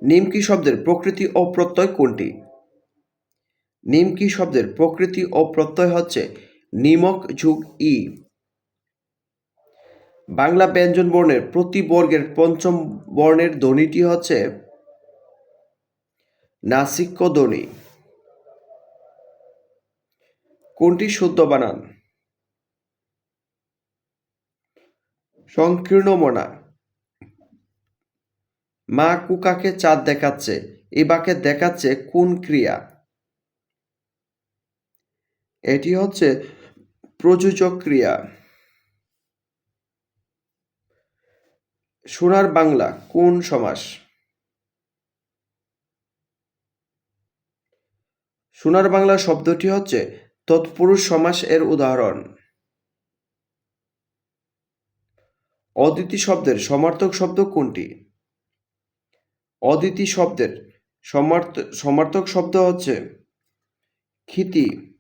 নিমকি শব্দের প্রকৃতি ও প্রত্যয় কোনটি? নিমকি শব্দের প্রকৃতি ও প্রত্যয় হচ্ছে নিমক যোগ ই। বাংলা ব্যঞ্জন বর্ণের প্রতি বর্গের পঞ্চম বর্ণের ধ্বনিটি হচ্ছে নাসিক্য ধ্বনি। কোনটি শুদ্ধ বানান? সংকীর্ণ মনা। মা কুকাকে চাঁদ দেখাচ্ছে, এই বাক্যে দেখাচ্ছে কোন ক্রিয়া? এটি হচ্ছে প্রযোজক ক্রিয়া। সোনার বাংলা কোন সমাস? সোনার বাংলা শব্দটি হচ্ছে তৎপুরুষ সমাস এর উদাহরণ। অদিতি শব্দের সমার্থক শব্দ কোনটি? অদিতি শব্দের সমার্থক শব্দ হচ্ছে ক্ষিতি।